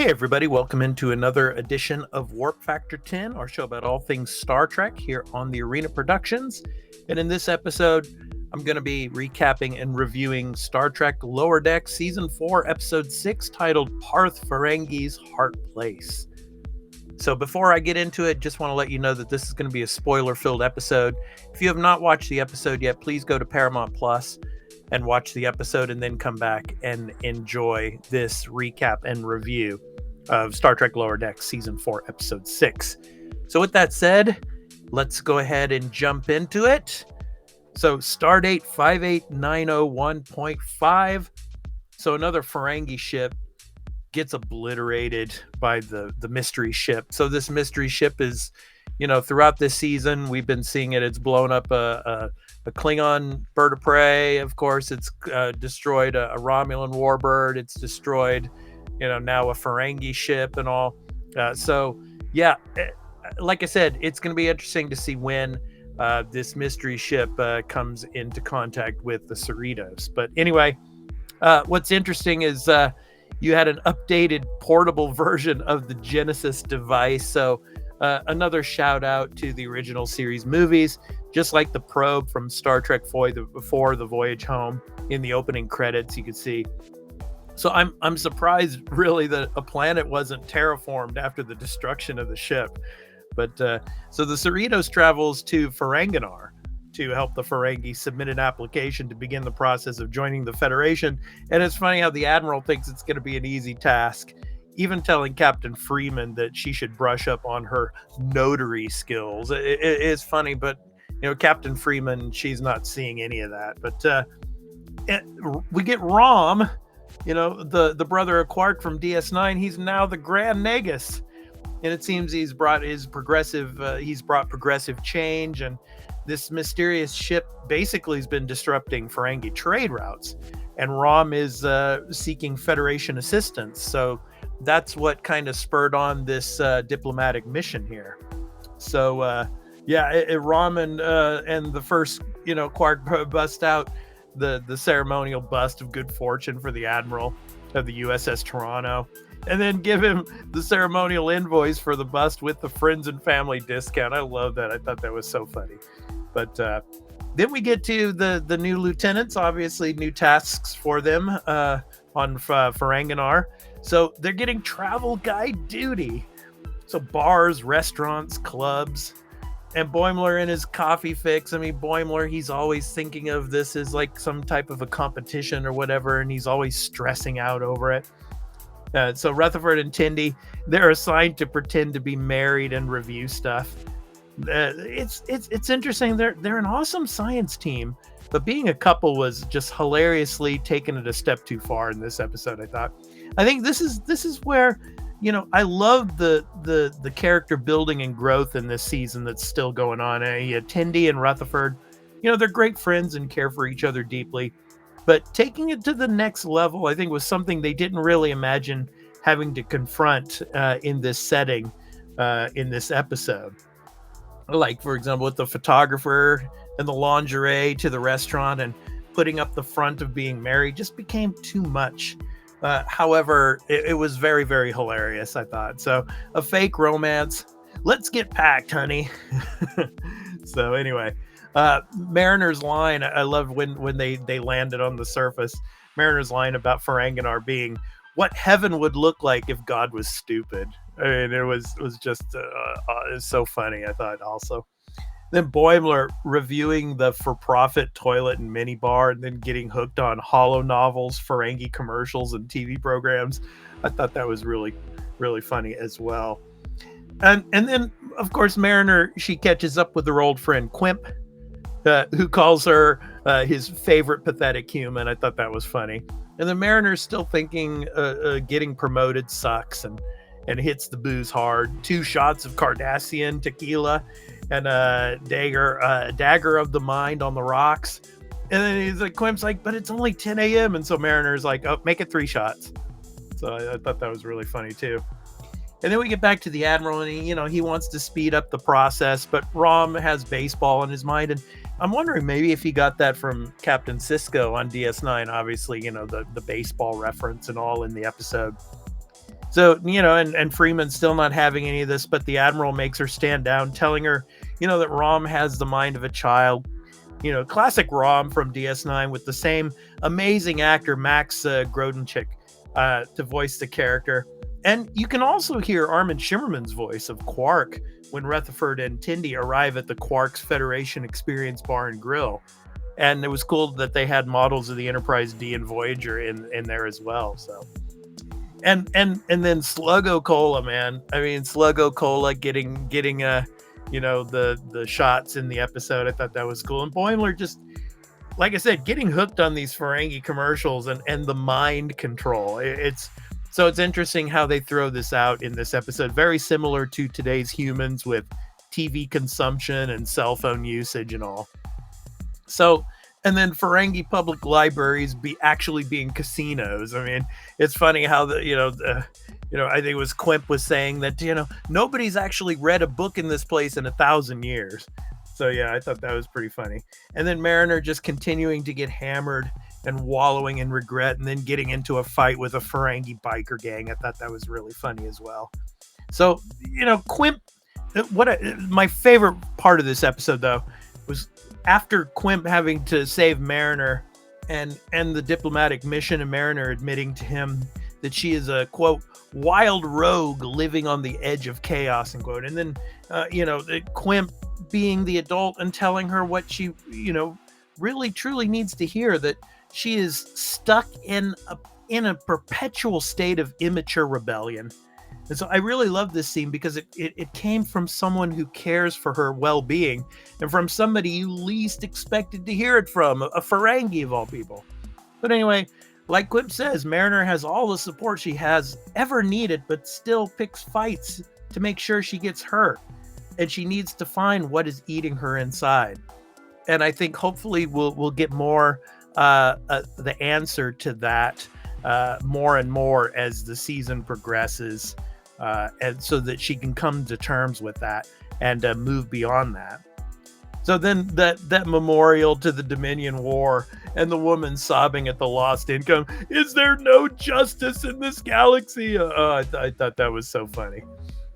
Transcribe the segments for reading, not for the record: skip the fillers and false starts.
Hey, everybody, welcome into another edition of Warp Factor 10, our show about all things Star Trek here on the Arena Productions. And in this episode, I'm going to be recapping and reviewing Star Trek Lower Deck Season 4, Episode 6, titled Parth Ferengi's Heart Place. So before I get into it, just want to let you know that this is going to be a spoiler-filled episode. If you have not watched the episode yet, please go to Paramount Plus and watch the episode and then come back and enjoy this recap and review of Star Trek Lower Deck Season 4, Episode 6. So with that said, let's go ahead and jump into it. So Stardate 58901.5. So another Ferengi ship gets obliterated by the mystery ship. So this mystery ship is, throughout this season, we've been seeing it. It's blown up a Klingon bird of prey. Of course, it's destroyed a Romulan warbird. It's destroyed, now a Ferengi ship and all. Like I said, it's going to be interesting to see when this mystery ship comes into contact with the Cerritos. But anyway, what's interesting is you had an updated portable version of the Genesis device. So another shout out to the original series movies, just like the probe from Star Trek 4, the Voyage Home. In the opening credits, you could see. So I'm surprised, really, that a planet wasn't terraformed after the destruction of the ship. But so the Cerritos travels to Ferenginar to help the Ferengi submit an application to begin the process of joining the Federation. And it's funny how the Admiral thinks it's going to be an easy task, even telling Captain Freeman that she should brush up on her notary skills. It is funny, but Captain Freeman, she's not seeing any of that. But we get Rom, the brother of Quark from DS9. He's now the Grand Nagus, and it seems he's brought progressive change, and this mysterious ship basically has been disrupting Ferengi trade routes, and Rom is seeking Federation assistance. So that's what kind of spurred on this diplomatic mission here. So Rom and the first Quark bust out the ceremonial bust of good fortune for the Admiral of the USS Toronto, and then give him the ceremonial invoice for the bust with the friends and family discount. I love that. I thought that was so funny. But then we get to the new lieutenants, obviously new tasks for them on Ferenginar. So they're getting travel guide duty. So bars, restaurants, clubs, and Boimler in his coffee fix. I mean, Boimler, he's always thinking of this as like some type of a competition or whatever, and he's always stressing out over it. So Rutherford and Tindy, they're assigned to pretend to be married and review stuff. It's interesting. They're an awesome science team, but being a couple was just hilariously taken it a step too far in this episode. I think this is where I love the character building and growth in this season that's still going on. Tindy and Rutherford, they're great friends and care for each other deeply, but taking it to the next level, I think, was something they didn't really imagine having to confront in this setting in this episode. Like, for example, with the photographer and the lingerie to the restaurant and putting up the front of being married just became too much. However, it was very, very hilarious, I thought. So a fake romance. Let's get packed, honey. So anyway, Mariner's line, I loved when they landed on the surface. Mariner's line about Ferenginar being what heaven would look like if God was stupid. I mean, it was just it's so funny, I thought also. Then Boimler reviewing the for-profit toilet and minibar, and then getting hooked on holo novels, Ferengi commercials, and TV programs. I thought that was really, really funny as well. And then, of course, Mariner, she catches up with her old friend Quimp, who calls her his favorite pathetic human. I thought that was funny. And then Mariner's still thinking getting promoted sucks, and hits the booze hard. 2 shots of Cardassian tequila and a dagger of the mind on the rocks. And then he's like, Quimp's like, but it's only 10 a.m. And so Mariner's like, oh, make it 3 shots. So I thought that was really funny too. And then we get back to the Admiral, and he wants to speed up the process, but Rom has baseball in his mind. And I'm wondering maybe if he got that from Captain Sisko on DS9, obviously, the baseball reference and all in the episode. So, and Freeman's still not having any of this, but the Admiral makes her stand down, telling her, that Rom has the mind of a child. Classic Rom from DS9 with the same amazing actor, Max Grodenchik, to voice the character. And you can also hear Armin Shimmerman's voice of Quark when Rutherford and Tindy arrive at the Quark's Federation Experience Bar and Grill. And it was cool that they had models of the Enterprise D and Voyager in there as well. So, and then Sluggo Cola, man. I mean, Sluggo Cola getting the shots in the episode. I thought that was cool. And Boimler just, like I said, getting hooked on these Ferengi commercials and the mind control. It's interesting how they throw this out in this episode. Very similar to today's humans with TV consumption and cell phone usage and all. So, and then Ferengi public libraries actually being casinos. I mean, it's funny how I think it was Quimp was saying that, nobody's actually read a book in this place in 1,000 years. So yeah, I thought that was pretty funny. And then Mariner just continuing to get hammered and wallowing in regret, and then getting into a fight with a Ferengi biker gang. I thought that was really funny as well. So, Quimp, my favorite part of this episode though was after Quimp having to save Mariner and the diplomatic mission, and Mariner admitting to him that she is a, quote, wild rogue living on the edge of chaos, unquote. And then, Quimp being the adult and telling her what she, really truly needs to hear, that she is stuck in a perpetual state of immature rebellion. And so I really love this scene because it came from someone who cares for her well-being, and from somebody you least expected to hear it from, a Ferengi of all people. But anyway, like Quimp says, Mariner has all the support she has ever needed, but still picks fights to make sure she gets hurt. And she needs to find what is eating her inside. And I think hopefully we'll get more the answer to that more and more as the season progresses, and so that she can come to terms with that and move beyond that. So then that memorial to the Dominion War and the woman sobbing at the lost income. Is there no justice in this galaxy? I thought that was so funny.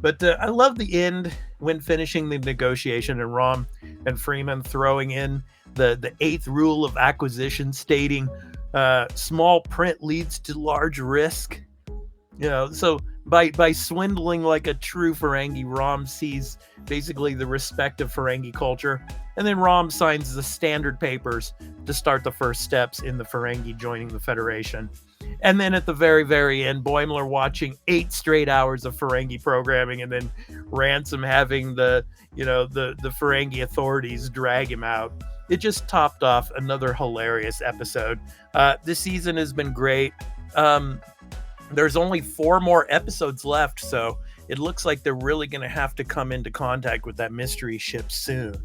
But I love the end when finishing the negotiation and Rom and Freeman throwing in the 8th rule of acquisition, stating small print leads to large risk. So by swindling like a true Ferengi, Rom sees basically the respect of Ferengi culture, and then Rom signs the standard papers to start the first steps in the Ferengi joining the Federation. And then at the very, very end, Boimler watching 8 straight hours of Ferengi programming, and then Ransom having the Ferengi authorities drag him out. It just topped off another hilarious episode. This season has been great. There's only 4 more episodes left, so it looks like they're really going to have to come into contact with that mystery ship soon.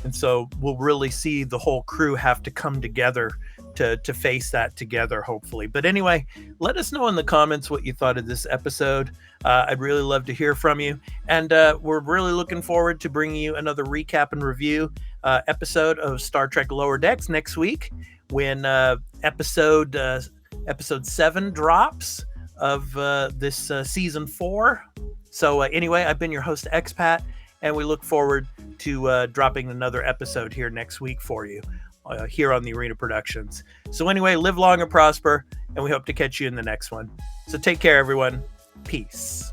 And so we'll really see the whole crew have to come together to face that together, hopefully. But anyway, let us know in the comments what you thought of this episode. I'd really love to hear from you. And we're really looking forward to bringing you another recap and review episode of Star Trek Lower Decks next week, when episode 7 drops of this season 4. So anyway, I've been your host, Expat, and we look forward to dropping another episode here next week for you here on the Arena Productions. So anyway, live long and prosper, and we hope to catch you in the next one. So take care, everyone. Peace.